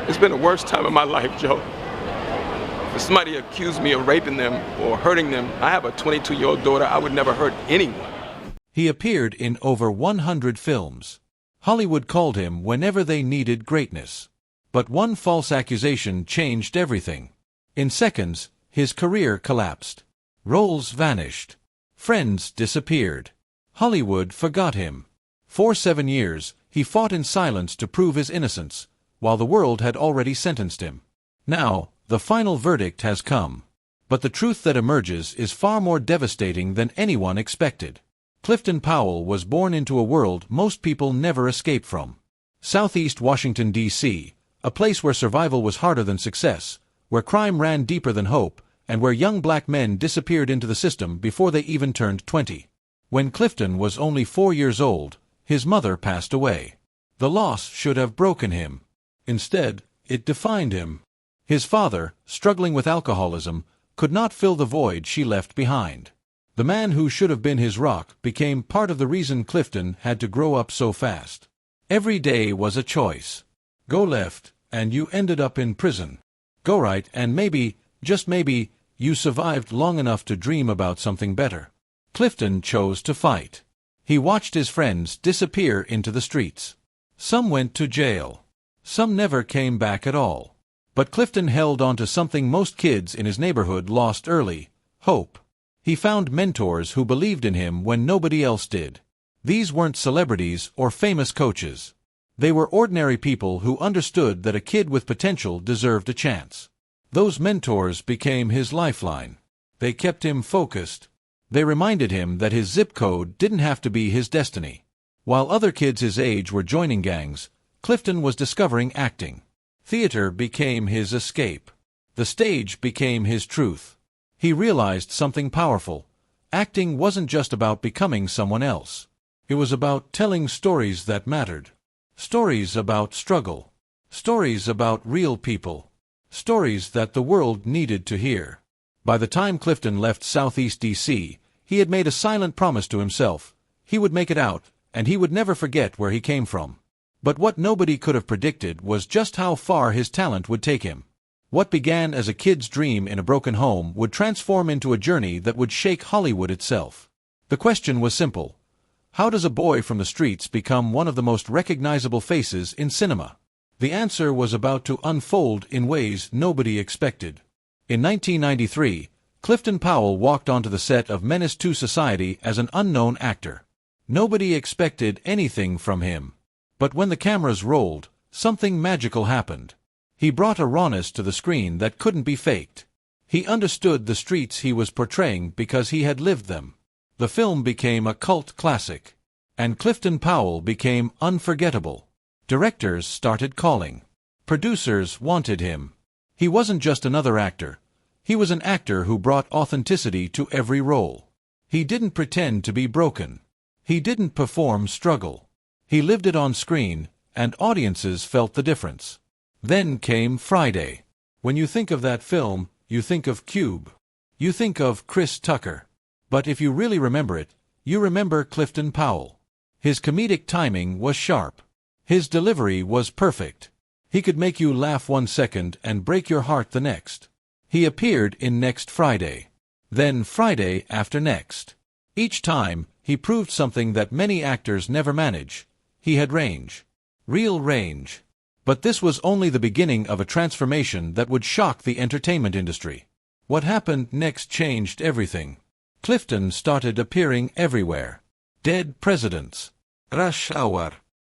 It's been the worst time of my life, Joe. If somebody accused me of raping them or hurting them, I have a 22-year-old daughter. I would never hurt anyone. He appeared in over 100 films. Hollywood called him whenever they needed greatness. But one false accusation changed everything. In seconds, his career collapsed. Roles vanished. Friends disappeared. Hollywood forgot him. For 7 years, he fought in silence to prove his innocence, while the world had already sentenced him. Now, the final verdict has come. But the truth that emerges is far more devastating than anyone expected. Clifton Powell was born into a world most people never escape from. Southeast Washington, D.C., a place where survival was harder than success, where crime ran deeper than hope, and where young black men disappeared into the system before they even turned 20. When Clifton was only 4 years old, his mother passed away. The loss should have broken him. Instead, it defined him. His father, struggling with alcoholism, could not fill the void she left behind. The man who should have been his rock became part of the reason Clifton had to grow up so fast. Every day was a choice. Go left, and you ended up in prison. Go right, and maybe, just maybe, you survived long enough to dream about something better. Clifton chose to fight. He watched his friends disappear into the streets. Some went to jail. Some never came back at all. But Clifton held on to something most kids in his neighborhood lost early: hope. He found mentors who believed in him when nobody else did. These weren't celebrities or famous coaches. They were ordinary people who understood that a kid with potential deserved a chance. Those mentors became his lifeline. They kept him focused. They reminded him that his zip code didn't have to be his destiny. While other kids his age were joining gangs, Clifton was discovering acting. Theater became his escape. The stage became his truth. He realized something powerful. Acting wasn't just about becoming someone else. It was about telling stories that mattered. Stories about struggle. Stories about real people. Stories that the world needed to hear. By the time Clifton left Southeast D.C., he had made a silent promise to himself. He would make it out, and he would never forget where he came from. But what nobody could have predicted was just how far his talent would take him. What began as a kid's dream in a broken home would transform into a journey that would shake Hollywood itself. The question was simple. How does a boy from the streets become one of the most recognizable faces in cinema? The answer was about to unfold in ways nobody expected. In 1993, Clifton Powell walked onto the set of Menace II Society as an unknown actor. Nobody expected anything from him. But when the cameras rolled, something magical happened. He brought a rawness to the screen that couldn't be faked. He understood the streets he was portraying because he had lived them. The film became a cult classic. And Clifton Powell became unforgettable. Directors started calling. Producers wanted him. He wasn't just another actor. He was an actor who brought authenticity to every role. He didn't pretend to be broken. He didn't perform struggle. He lived it on screen, and audiences felt the difference. Then came Friday. When you think of that film, you think of Cube. You think of Chris Tucker. But if you really remember it, you remember Clifton Powell. His comedic timing was sharp. His delivery was perfect. He could make you laugh 1 second and break your heart the next. He appeared in Next Friday. Then Friday after next. Each time, he proved something that many actors never manage. He had range. Real range. But this was only the beginning of a transformation that would shock the entertainment industry. What happened next changed everything. Clifton started appearing everywhere. Dead Presidents. Rush Hour.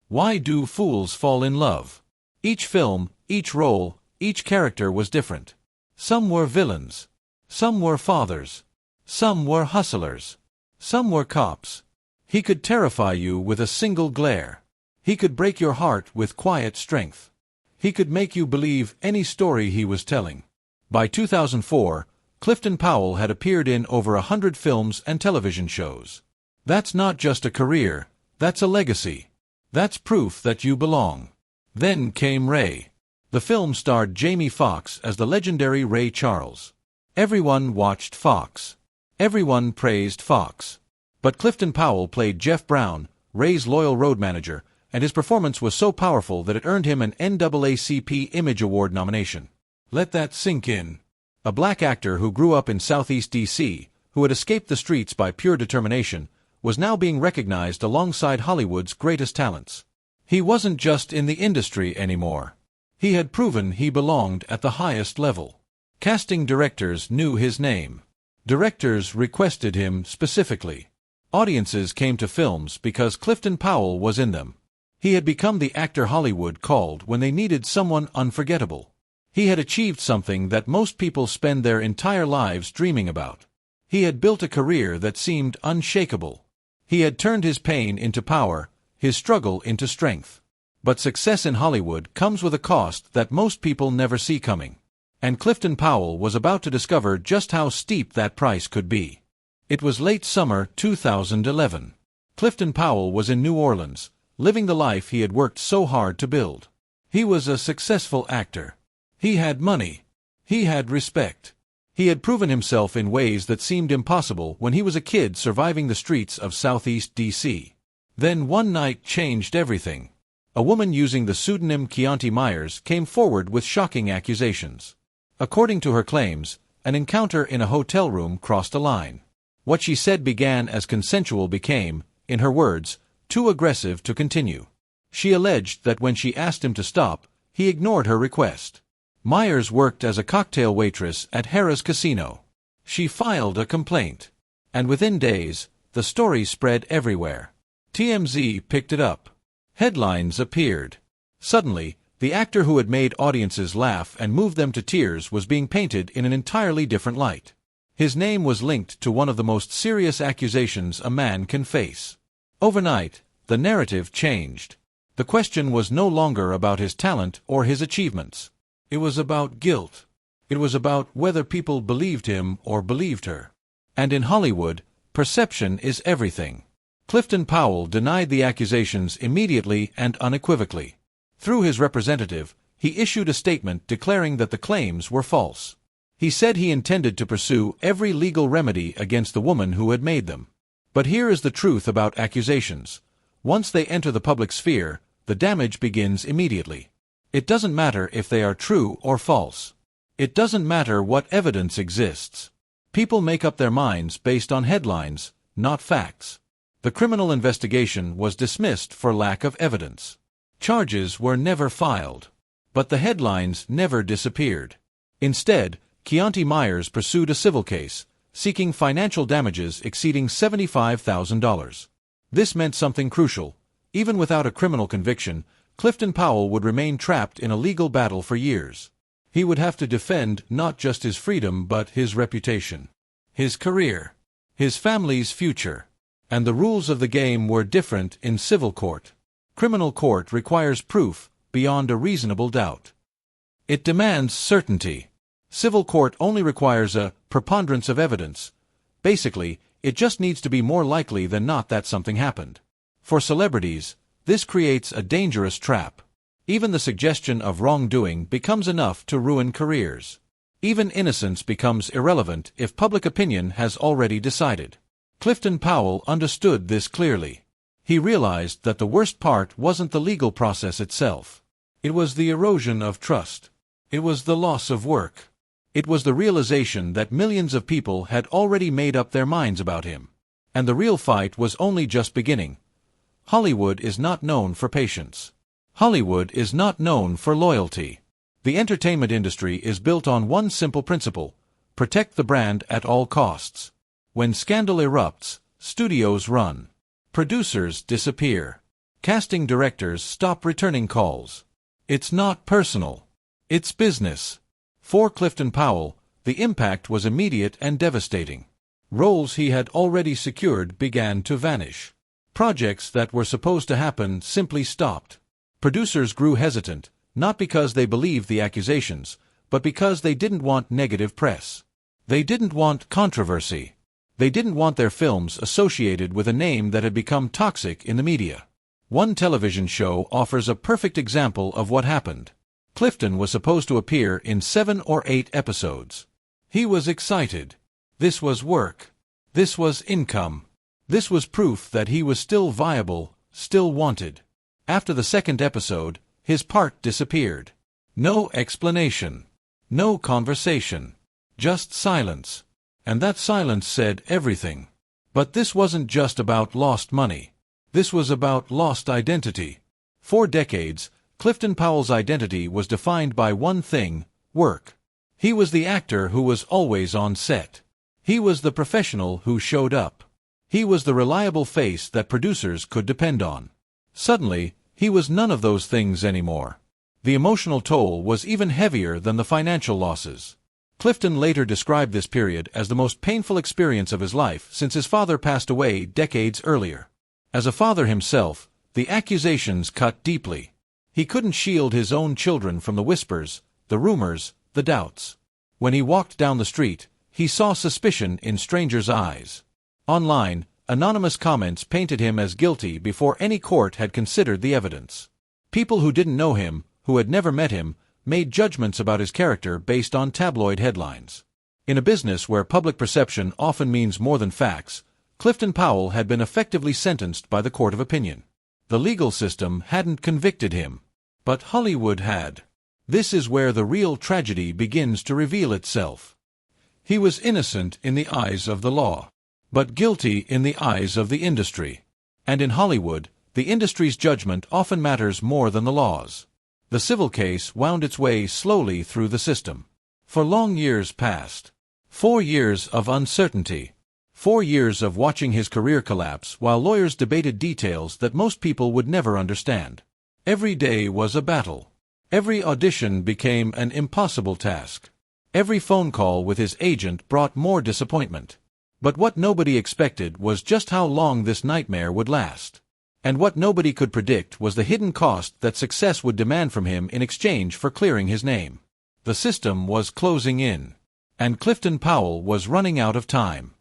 Why Do Fools Fall in Love? Each film, each role, each character was different. Some were villains. Some were fathers. Some were hustlers. Some were cops. He could terrify you with a single glare. He could break your heart with quiet strength. He could make you believe any story he was telling. By 2004, Clifton Powell had appeared in over 100 films and television shows. That's not just a career, that's a legacy. That's proof that you belong. Then came Ray. The film starred Jamie Foxx as the legendary Ray Charles. Everyone watched Fox. Everyone praised Fox. But Clifton Powell played Jeff Brown, Ray's loyal road manager, and his performance was so powerful that it earned him an NAACP Image Award nomination. Let that sink in. A black actor who grew up in Southeast D.C., who had escaped the streets by pure determination, was now being recognized alongside Hollywood's greatest talents. He wasn't just in the industry anymore. He had proven he belonged at the highest level. Casting directors knew his name. Directors requested him specifically. Audiences came to films because Clifton Powell was in them. He had become the actor Hollywood called when they needed someone unforgettable. He had achieved something that most people spend their entire lives dreaming about. He had built a career that seemed unshakable. He had turned his pain into power, his struggle into strength. But success in Hollywood comes with a cost that most people never see coming. And Clifton Powell was about to discover just how steep that price could be. It was late summer 2011. Clifton Powell was in New Orleans, living the life he had worked so hard to build. He was a successful actor. He had money. He had respect. He had proven himself in ways that seemed impossible when he was a kid surviving the streets of Southeast D.C. Then one night changed everything. A woman using the pseudonym Keontae Myers came forward with shocking accusations. According to her claims, an encounter in a hotel room crossed a line. What she said began as consensual became, in her words, too aggressive to continue. She alleged that when she asked him to stop, he ignored her request. Myers worked as a cocktail waitress at Harrah's Casino. She filed a complaint. And within days, the story spread everywhere. TMZ picked it up. Headlines appeared. Suddenly, the actor who had made audiences laugh and moved them to tears was being painted in an entirely different light. His name was linked to one of the most serious accusations a man can face. Overnight, the narrative changed. The question was no longer about his talent or his achievements. It was about guilt. It was about whether people believed him or believed her. And in Hollywood, perception is everything. Clifton Powell denied the accusations immediately and unequivocally. Through his representative, he issued a statement declaring that the claims were false. He said he intended to pursue every legal remedy against the woman who had made them. But here is the truth about accusations. Once they enter the public sphere, the damage begins immediately. It doesn't matter if they are true or false. It doesn't matter what evidence exists. People make up their minds based on headlines, not facts. The criminal investigation was dismissed for lack of evidence. Charges were never filed. But the headlines never disappeared. Instead, Keontae Myers pursued a civil case, seeking financial damages exceeding $75,000. This meant something crucial. Even without a criminal conviction, Clifton Powell would remain trapped in a legal battle for years. He would have to defend not just his freedom but his reputation, his career, his family's future. And the rules of the game were different in civil court. Criminal court requires proof beyond a reasonable doubt. It demands certainty. Civil court only requires a preponderance of evidence. Basically, it just needs to be more likely than not that something happened. For celebrities, this creates a dangerous trap. Even the suggestion of wrongdoing becomes enough to ruin careers. Even innocence becomes irrelevant if public opinion has already decided. Clifton Powell understood this clearly. He realized that the worst part wasn't the legal process itself. It was the erosion of trust. It was the loss of work. It was the realization that millions of people had already made up their minds about him. And the real fight was only just beginning. Hollywood is not known for patience. Hollywood is not known for loyalty. The entertainment industry is built on one simple principle: protect the brand at all costs. When scandal erupts, studios run. Producers disappear. Casting directors stop returning calls. It's not personal. It's business. For Clifton Powell, the impact was immediate and devastating. Roles he had already secured began to vanish. Projects that were supposed to happen simply stopped. Producers grew hesitant, not because they believed the accusations, but because they didn't want negative press. They didn't want controversy. They didn't want their films associated with a name that had become toxic in the media. One television show offers a perfect example of what happened. Clifton was supposed to appear in 7 or 8 episodes. He was excited. This was work. This was income. This was proof that he was still viable, still wanted. After the second episode, his part disappeared. No explanation. No conversation. Just silence. And that silence said everything. But this wasn't just about lost money. This was about lost identity. For decades, Clifton Powell's identity was defined by one thing: work. He was the actor who was always on set. He was the professional who showed up. He was the reliable face that producers could depend on. Suddenly, he was none of those things anymore. The emotional toll was even heavier than the financial losses. Clifton later described this period as the most painful experience of his life since his father passed away decades earlier. As a father himself, the accusations cut deeply. He couldn't shield his own children from the whispers, the rumors, the doubts. When he walked down the street, he saw suspicion in strangers' eyes. Online, anonymous comments painted him as guilty before any court had considered the evidence. People who didn't know him, who had never met him, made judgments about his character based on tabloid headlines. In a business where public perception often means more than facts, Clifton Powell had been effectively sentenced by the court of opinion. The legal system hadn't convicted him, but Hollywood had. This is where the real tragedy begins to reveal itself. He was innocent in the eyes of the law, but guilty in the eyes of the industry. And in Hollywood, the industry's judgment often matters more than the law's. The civil case wound its way slowly through the system. For long years passed. 4 years of uncertainty. 4 years of watching his career collapse while lawyers debated details that most people would never understand. Every day was a battle. Every audition became an impossible task. Every phone call with his agent brought more disappointment. But what nobody expected was just how long this nightmare would last. And what nobody could predict was the hidden cost that success would demand from him in exchange for clearing his name. The system was closing in, and Clifton Powell was running out of time.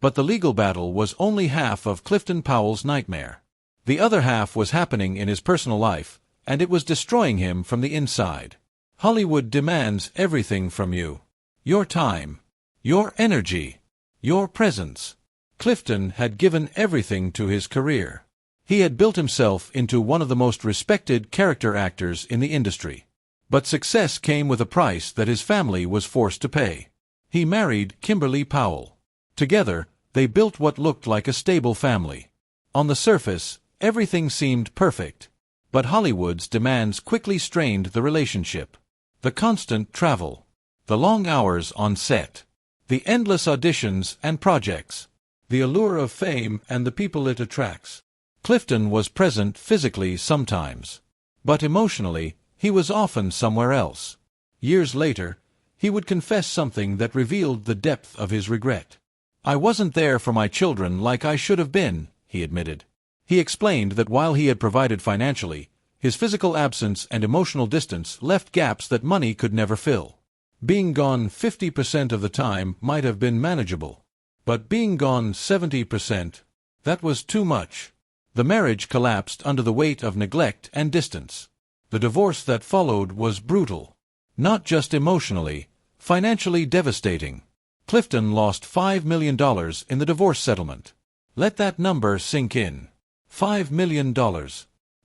But the legal battle was only half of Clifton Powell's nightmare. The other half was happening in his personal life, and it was destroying him from the inside. Hollywood demands everything from you. Your time, your energy, your presence. Clifton had given everything to his career. He had built himself into one of the most respected character actors in the industry. But success came with a price that his family was forced to pay. He married Kimberly Powell. Together, they built what looked like a stable family. On the surface, everything seemed perfect. But Hollywood's demands quickly strained the relationship. The constant travel. The long hours on set. The endless auditions and projects. The allure of fame and the people it attracts. Clifton was present physically sometimes. But emotionally, he was often somewhere else. Years later, he would confess something that revealed the depth of his regret. "I wasn't there for my children like I should have been," he admitted. He explained that while he had provided financially, his physical absence and emotional distance left gaps that money could never fill. Being gone 50% of the time might have been manageable. But being gone 70%, that was too much. The marriage collapsed under the weight of neglect and distance. The divorce that followed was brutal. Not just emotionally, financially devastating. Clifton lost $5 million in the divorce settlement. Let that number sink in. $5 million.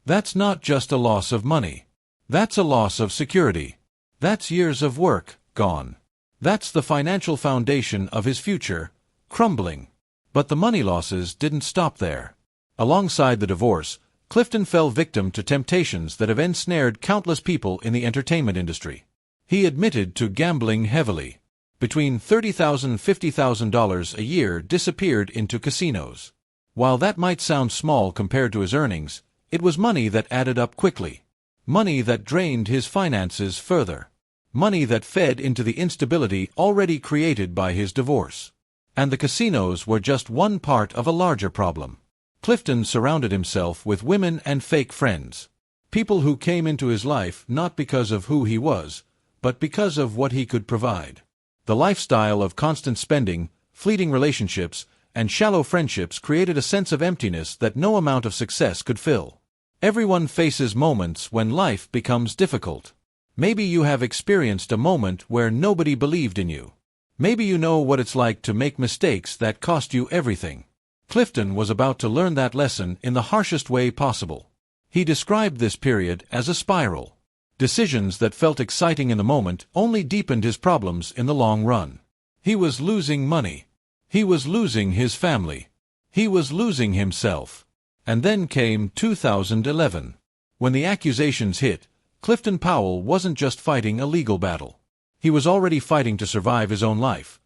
That's not just a loss of money. That's a loss of security. That's years of work gone. That's the financial foundation of his future crumbling. But the money losses didn't stop there. Alongside the divorce, Clifton fell victim to temptations that have ensnared countless people in the entertainment industry. He admitted to gambling heavily. Between $30,000 and $50,000 a year disappeared into casinos. While that might sound small compared to his earnings, it was money that added up quickly. Money that drained his finances further. Money that fed into the instability already created by his divorce. And the casinos were just one part of a larger problem. Clifton surrounded himself with women and fake friends. People who came into his life not because of who he was, but because of what he could provide. The lifestyle of constant spending, fleeting relationships, and shallow friendships created a sense of emptiness that no amount of success could fill. Everyone faces moments when life becomes difficult. Maybe you have experienced a moment where nobody believed in you. Maybe you know what it's like to make mistakes that cost you everything. Clifton was about to learn that lesson in the harshest way possible. He described this period as a spiral. Decisions that felt exciting in the moment only deepened his problems in the long run. He was losing money. He was losing his family. He was losing himself. And then came 2011. When the accusations hit, Clifton Powell wasn't just fighting a legal battle. He was already fighting to survive his own life.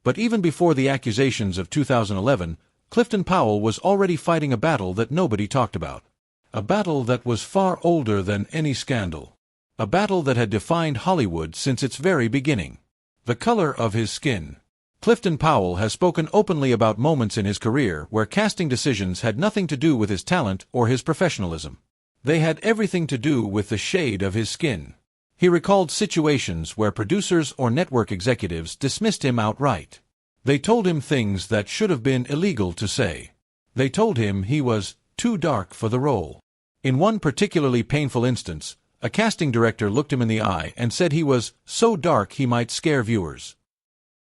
But even before the accusations of 2011, Clifton Powell was already fighting a battle that nobody talked about. A battle that was far older than any scandal. A battle that had defined Hollywood since its very beginning. The color of his skin. Clifton Powell has spoken openly about moments in his career where casting decisions had nothing to do with his talent or his professionalism. They had everything to do with the shade of his skin. He recalled situations where producers or network executives dismissed him outright. They told him things that should have been illegal to say. They told him he was too dark for the role. In one particularly painful instance, a casting director looked him in the eye and said he was so dark he might scare viewers.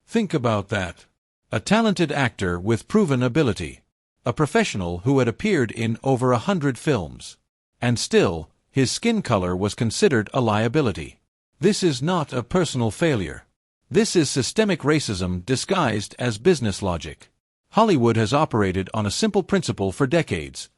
Think about that. A talented actor with proven ability. A professional who had appeared in over 100 films. And still, his skin color was considered a liability. This is not a personal failure. This is systemic racism disguised as business logic. Hollywood has operated on a simple principle for decades.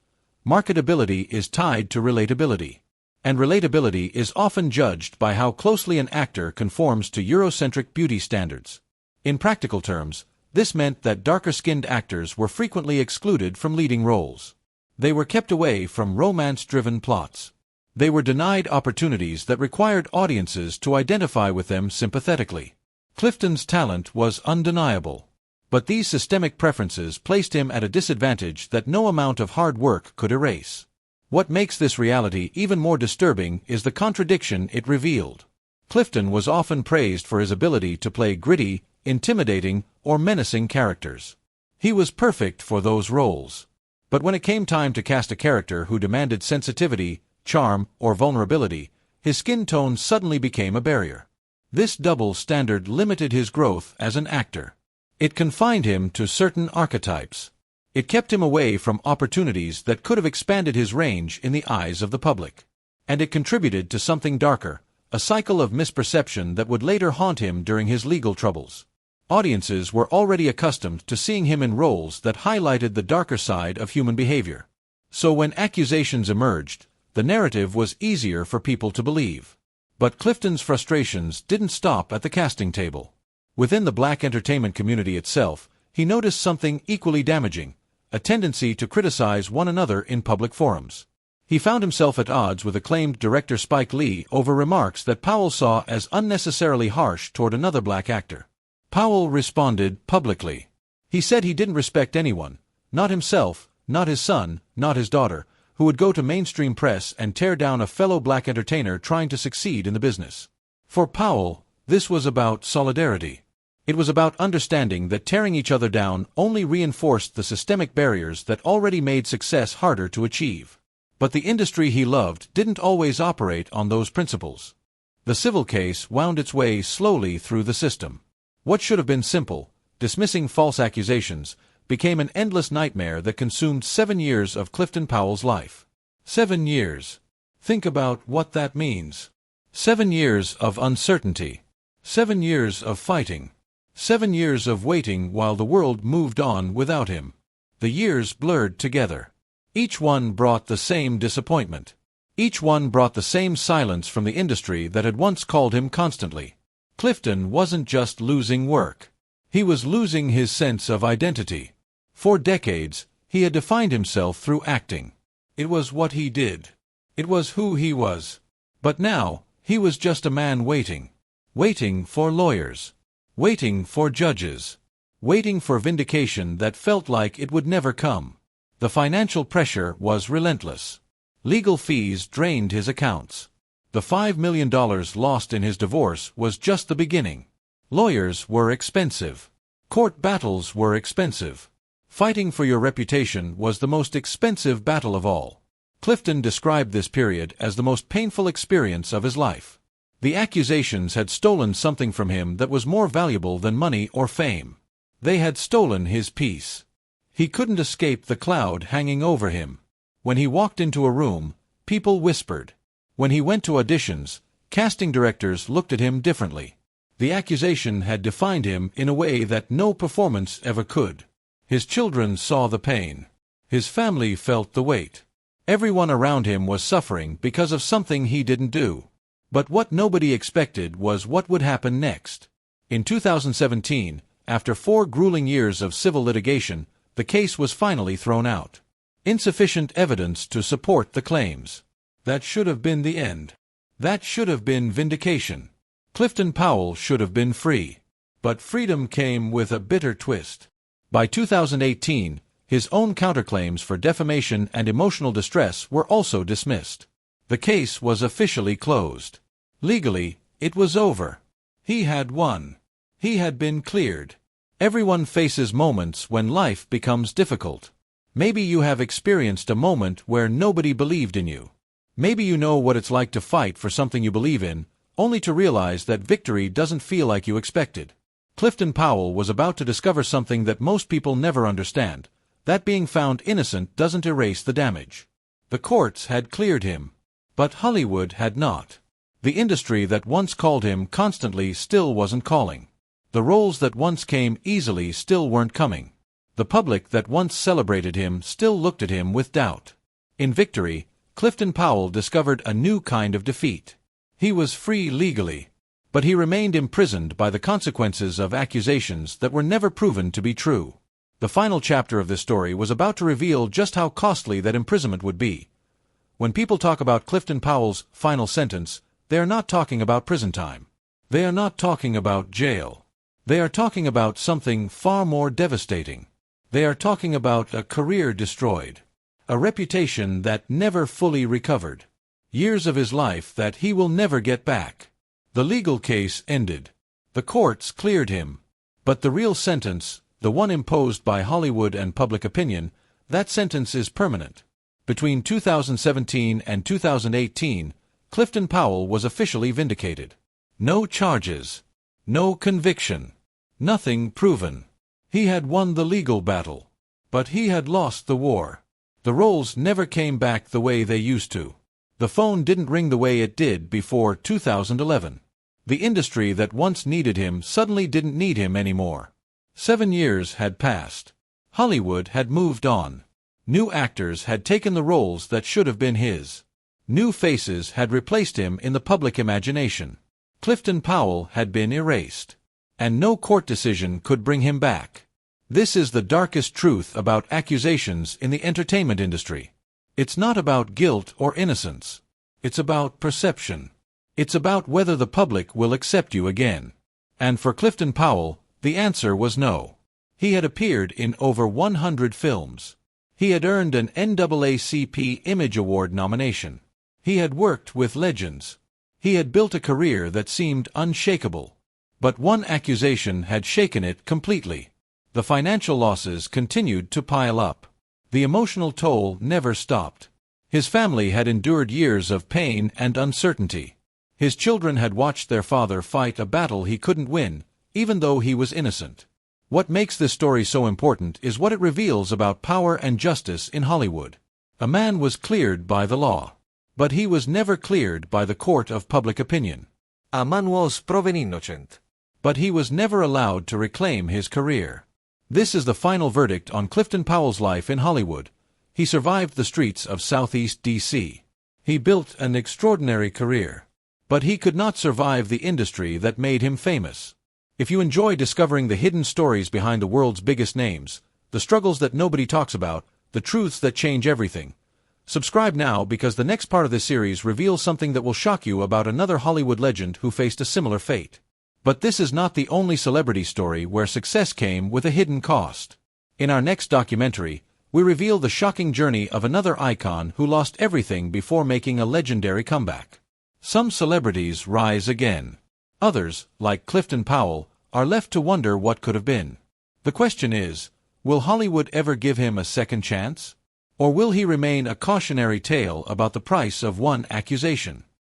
Marketability is tied to relatability. And relatability is often judged by how closely an actor conforms to Eurocentric beauty standards. In practical terms, this meant that darker-skinned actors were frequently excluded from leading roles. They were kept away from romance-driven plots. They were denied opportunities that required audiences to identify with them sympathetically. Clifton's talent was undeniable. But these systemic preferences placed him at a disadvantage that no amount of hard work could erase. What makes this reality even more disturbing is the contradiction it revealed. Clifton was often praised for his ability to play gritty, intimidating, or menacing characters. He was perfect for those roles. But when it came time to cast a character who demanded sensitivity, charm, or vulnerability, his skin tone suddenly became a barrier. This double standard limited his growth as an actor. It confined him to certain archetypes. It kept him away from opportunities that could have expanded his range in the eyes of the public. And it contributed to something darker, a cycle of misperception that would later haunt him during his legal troubles. Audiences were already accustomed to seeing him in roles that highlighted the darker side of human behavior. So when accusations emerged, the narrative was easier for people to believe. But Clifton's frustrations didn't stop at the casting table. Within the black entertainment community itself, he noticed something equally damaging, a tendency to criticize one another in public forums. He found himself at odds with acclaimed director Spike Lee over remarks that Powell saw as unnecessarily harsh toward another black actor. Powell responded publicly. He said he didn't respect anyone, not himself, not his son, not his daughter, who would go to mainstream press and tear down a fellow black entertainer trying to succeed in the business. For Powell, this was about solidarity. It was about understanding that tearing each other down only reinforced the systemic barriers that already made success harder to achieve. But the industry he loved didn't always operate on those principles. The civil case wound its way slowly through the system. What should have been simple, dismissing false accusations, became an endless nightmare that consumed 7 years of Clifton Powell's life. 7 years. Think about what that means. 7 years of uncertainty. 7 years of fighting. 7 years of waiting while the world moved on without him. The years blurred together. Each one brought the same disappointment. Each one brought the same silence from the industry that had once called him constantly. Clifton wasn't just losing work. He was losing his sense of identity. For decades, he had defined himself through acting. It was what he did. It was who he was. But now, he was just a man waiting. Waiting for lawyers. Waiting for judges. Waiting for vindication that felt like it would never come. The financial pressure was relentless. Legal fees drained his accounts. The $5 million lost in his divorce was just the beginning. Lawyers were expensive. Court battles were expensive. Fighting for your reputation was the most expensive battle of all. Clifton described this period as the most painful experience of his life. The accusations had stolen something from him that was more valuable than money or fame. They had stolen his peace. He couldn't escape the cloud hanging over him. When he walked into a room, people whispered. When he went to auditions, casting directors looked at him differently. The accusation had defined him in a way that no performance ever could. His children saw the pain. His family felt the weight. Everyone around him was suffering because of something he didn't do. But what nobody expected was what would happen next. In 2017, after 4 grueling years of civil litigation, the case was finally thrown out. Insufficient evidence to support the claims. That should have been the end. That should have been vindication. Clifton Powell should have been free. But freedom came with a bitter twist. By 2018, his own counterclaims for defamation and emotional distress were also dismissed. The case was officially closed. Legally, it was over. He had won. He had been cleared. Everyone faces moments when life becomes difficult. Maybe you have experienced a moment where nobody believed in you. Maybe you know what it's like to fight for something you believe in, only to realize that victory doesn't feel like you expected. Clifton Powell was about to discover something that most people never understand. That being found innocent doesn't erase the damage. The courts had cleared him. But Hollywood had not. The industry that once called him constantly still wasn't calling. The roles that once came easily still weren't coming. The public that once celebrated him still looked at him with doubt. In victory, Clifton Powell discovered a new kind of defeat. He was free legally, but he remained imprisoned by the consequences of accusations that were never proven to be true. The final chapter of this story was about to reveal just how costly that imprisonment would be. When people talk about Clifton Powell's final sentence, they are not talking about prison time. They are not talking about jail. They are talking about something far more devastating. They are talking about a career destroyed. A reputation that never fully recovered. Years of his life that he will never get back. The legal case ended. The courts cleared him. But the real sentence, the one imposed by Hollywood and public opinion, that sentence is permanent. Between 2017 and 2018, Clifton Powell was officially vindicated. No charges. No conviction. Nothing proven. He had won the legal battle. But he had lost the war. The roles never came back the way they used to. The phone didn't ring the way it did before 2011. The industry that once needed him suddenly didn't need him anymore. 7 years had passed. Hollywood had moved on. New actors had taken the roles that should have been his. New faces had replaced him in the public imagination. Clifton Powell had been erased. And no court decision could bring him back. This is the darkest truth about accusations in the entertainment industry. It's not about guilt or innocence. It's about perception. It's about whether the public will accept you again. And for Clifton Powell, the answer was no. He had appeared in over 100 films. He had earned an NAACP Image Award nomination. He had worked with legends. He had built a career that seemed unshakable. But one accusation had shaken it completely. The financial losses continued to pile up. The emotional toll never stopped. His family had endured years of pain and uncertainty. His children had watched their father fight a battle he couldn't win, even though he was innocent. What makes this story so important is what it reveals about power and justice in Hollywood. A man was cleared by the law. But he was never cleared by the court of public opinion. A man was proven innocent. But he was never allowed to reclaim his career. This is the final verdict on Clifton Powell's life in Hollywood. He survived the streets of Southeast D.C. He built an extraordinary career. But he could not survive the industry that made him famous. If you enjoy discovering the hidden stories behind the world's biggest names, the struggles that nobody talks about, the truths that change everything, subscribe now because the next part of this series reveals something that will shock you about another Hollywood legend who faced a similar fate. But this is not the only celebrity story where success came with a hidden cost. In our next documentary, we reveal the shocking journey of another icon who lost everything before making a legendary comeback. Some celebrities rise again. Others, like Clifton Powell, are left to wonder what could have been. The question is, will Hollywood ever give him a second chance? Or will he remain a cautionary tale about the price of one accusation?